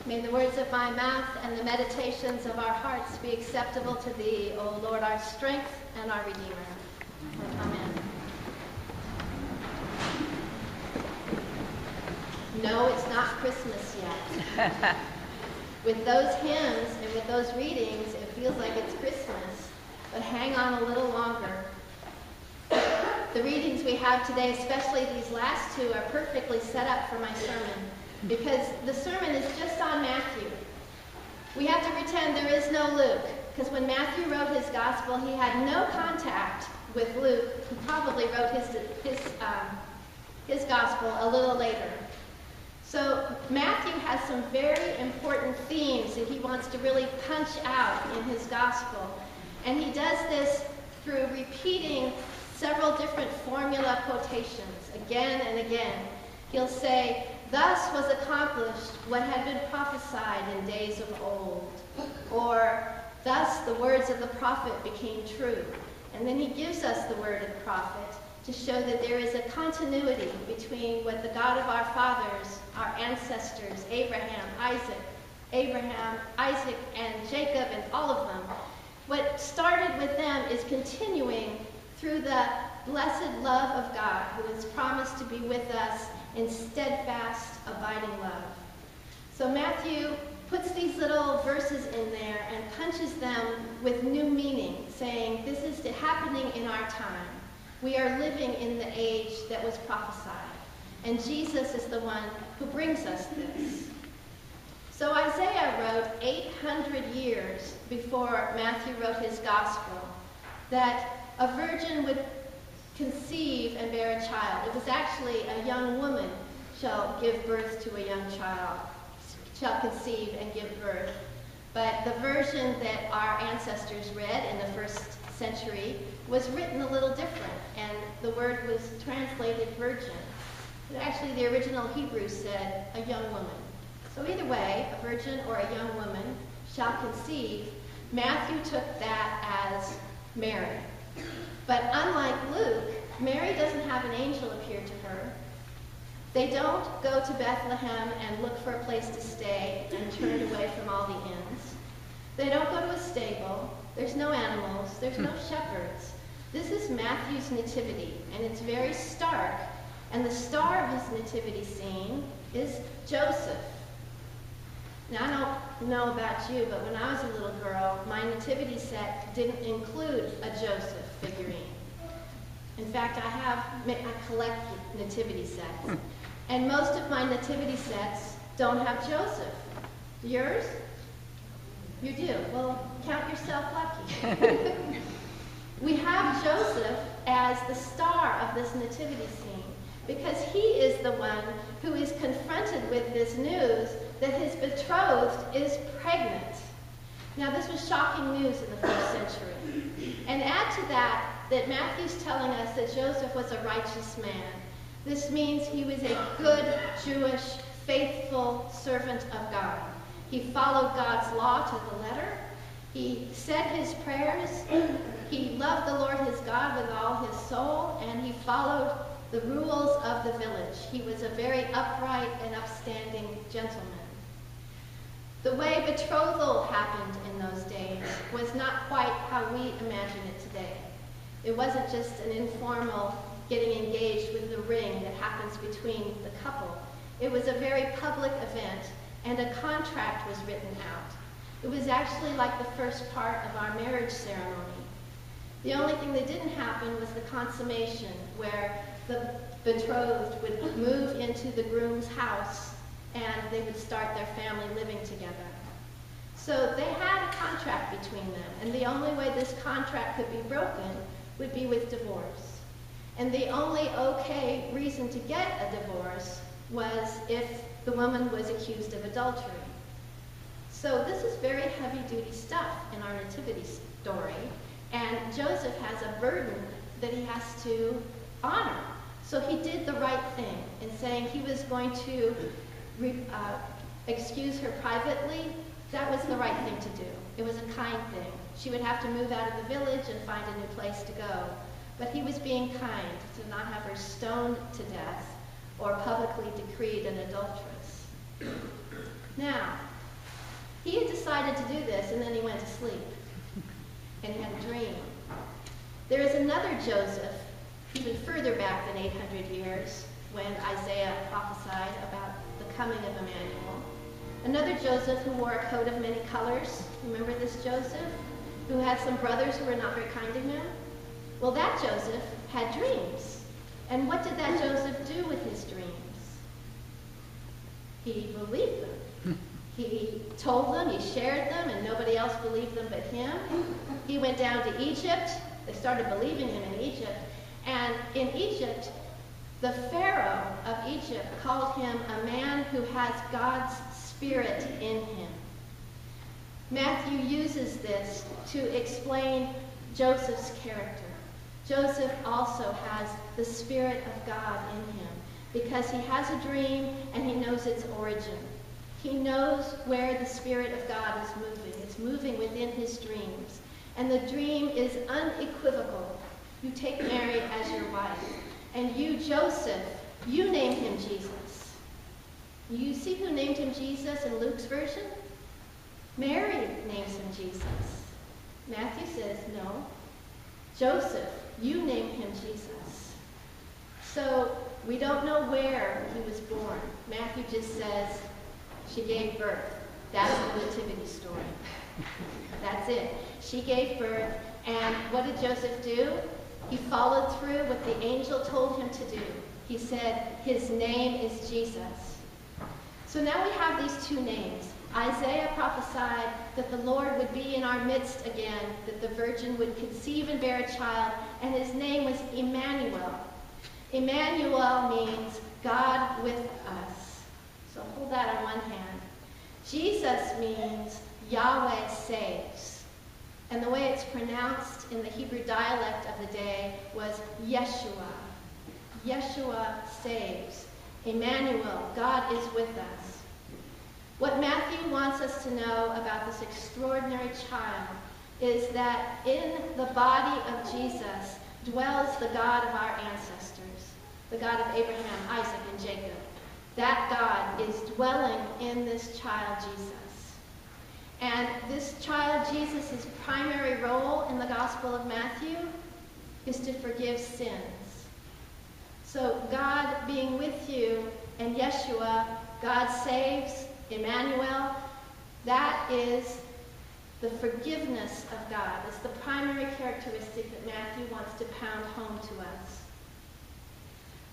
May the words of my mouth and the meditations of our hearts be acceptable to thee, O Lord, our strength and our Redeemer. Amen. No, it's not Christmas yet. With those hymns and with those readings, it feels like it's Christmas, but hang on a little longer. The readings we have today, especially these last two, are perfectly set up for my sermon, because the sermon is just on Matthew. We have to pretend there is no Luke, because when Matthew wrote his gospel, he had no contact with Luke, who probably wrote his gospel a little later. So Matthew has some very important themes that he wants to really punch out in his gospel. And he does this through repeating several different formula quotations again and again. He'll say, "Thus was accomplished what had been prophesied in days of old," or "Thus the words of the prophet became true." And then he gives us the word of the prophet to show that there is a continuity between what the God of our fathers, our ancestors, Abraham, Isaac, and Jacob, and all of them, what started with them is continuing through the blessed love of God, who has promised to be with us in steadfast, abiding love. So Matthew puts these little verses in there and punches them with new meaning, saying this is happening in our time. We are living in the age that was prophesied, and Jesus is the one who brings us this. So Isaiah wrote 800 years before Matthew wrote his gospel that a virgin would conceive and bear a child. It was actually a young woman shall give birth to a young child, shall conceive and give birth. But the version that our ancestors read in the first century was written a little different, and the word was translated virgin. But actually, the original Hebrew said a young woman. So either way, a virgin or a young woman shall conceive. Matthew took that as Mary. But unlike Luke, Mary doesn't have an angel appear to her. They don't go to Bethlehem and look for a place to stay and turn away from all the inns. They don't go to a stable. There's no animals. There's no shepherds. This is Matthew's nativity, and it's very stark. And the star of his nativity scene is Joseph. Now, I don't know about you, but when I was a little girl, my nativity set didn't include a Joseph figurine. In fact, I collect nativity sets. And most of my nativity sets don't have Joseph. Yours? You do. Well, count yourself lucky. We have Joseph as the star of this nativity scene because he is the one who is confronted with this news that his betrothed is pregnant. Now, this was shocking news in the first century. And add to that Matthew's telling us that Joseph was a righteous man. This means he was a good, Jewish, faithful servant of God. He followed God's law to the letter. He said his prayers. He loved the Lord his God with all his soul, and he followed the rules of the village. He was a very upright and upstanding gentleman. The way betrothal happened in those days was not quite how we imagine it today. It wasn't just an informal getting engaged with the ring that happens between the couple. It was a very public event, and a contract was written out. It was actually like the first part of our marriage ceremony. The only thing that didn't happen was the consummation, where the betrothed would move into the groom's house and they would start their family living together. So they had a contract between them, and the only way this contract could be broken would be with divorce. And the only okay reason to get a divorce was if the woman was accused of adultery. So this is very heavy-duty stuff in our nativity story, and Joseph has a burden that he has to honor. So he did the right thing in saying he was going to excuse her privately. That was the right thing to do. It was a kind thing. She would have to move out of the village and find a new place to go. But he was being kind to not have her stoned to death or publicly decreed an adulteress. Now, he had decided to do this, and then he went to sleep. And he had a dream. There is another Joseph, even further back than 800 years, when Isaiah prophesied about the coming of Emmanuel. Another Joseph who wore a coat of many colors. Remember this Joseph? Who had some brothers who were not very kind to him? Well, that Joseph had dreams. And what did that Joseph do with his dreams? He believed them. He told them, he shared them, and nobody else believed them but him. He went down to Egypt. They started believing him in Egypt. And in Egypt, the Pharaoh of Egypt called him a man who has God's Spirit in him. Matthew uses this to explain Joseph's character. Joseph also has the Spirit of God in him because he has a dream and he knows its origin. He knows where the Spirit of God is moving. It's moving within his dreams. And the dream is unequivocal. You take Mary as your wife. And you, Joseph, you named him Jesus. You see who named him Jesus in Luke's version? Mary names him Jesus. Matthew says, no. Joseph, you named him Jesus. So we don't know where he was born. Matthew just says, she gave birth. That's the nativity story. That's it. She gave birth, and what did Joseph do? He followed through what the angel told him to do. He said, his name is Jesus. So now we have these two names. Isaiah prophesied that the Lord would be in our midst again, that the virgin would conceive and bear a child, and his name was Emmanuel. Emmanuel means God with us. So hold that on one hand. Jesus means Yahweh saves. And the way it's pronounced in the Hebrew dialect of the day was Yeshua. Yeshua saves. Emmanuel, God is with us. What Matthew wants us to know about this extraordinary child is that in the body of Jesus dwells the God of our ancestors, the God of Abraham, Isaac, and Jacob. That God is dwelling in this child Jesus. And this child Jesus' primary role in the Gospel of Matthew is to forgive sins. So God being with you and Yeshua, God saves, Emmanuel, that is the forgiveness of God. It's the primary characteristic that Matthew wants to pound home to us.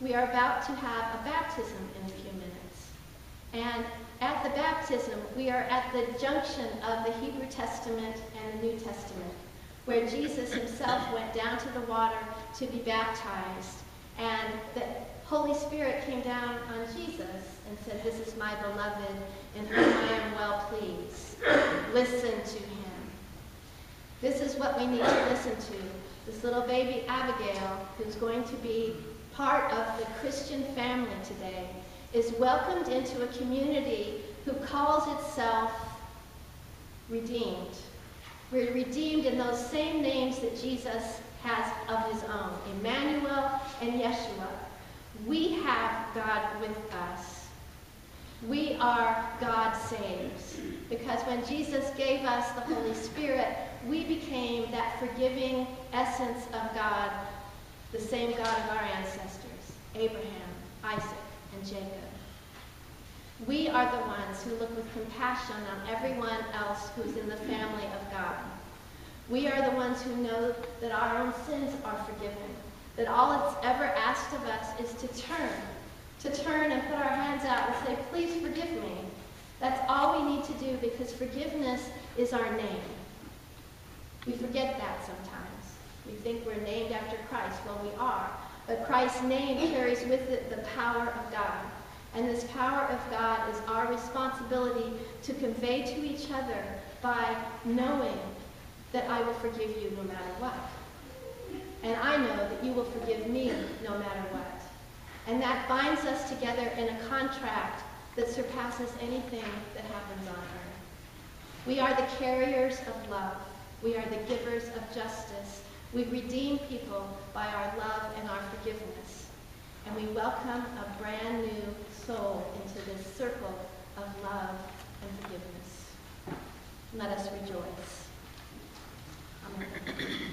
We are about to have a baptism in a few minutes. And at the baptism, we are at the junction of the Hebrew Testament and the New Testament, where Jesus himself went down to the water to be baptized. And the Holy Spirit came down on Jesus and said, this is my beloved in whom I am well pleased. Listen to him. This is what we need to listen to. This little baby Abigail, who's going to be part of the Christian family today, is welcomed into a community who calls itself redeemed. We're redeemed in those same names that Jesus has of his own, Emmanuel and Yeshua. We have God with us. We are God saves. Because when Jesus gave us the Holy Spirit, we became that forgiving essence of God, the same God of our ancestors, Abraham, Isaac, and Jacob. We are the ones who look with compassion on everyone else who's in the family of God. We are the ones who know that our own sins are forgiven, that all it's ever asked of us is to turn and put our hands out and say, please forgive me. That's all we need to do, because forgiveness is our name. We forget that sometimes. We think we're named after Christ. Well, we are. But Christ's name carries with it the power of God. And this power of God is our responsibility to convey to each other by knowing that I will forgive you no matter what. And I know that you will forgive me no matter what. And that binds us together in a contract that surpasses anything that happens on earth. We are the carriers of love. We are the givers of justice. We redeem people by our love and our forgiveness. And we welcome a brand new soul into this circle of love and forgiveness. Let us rejoice. Amen.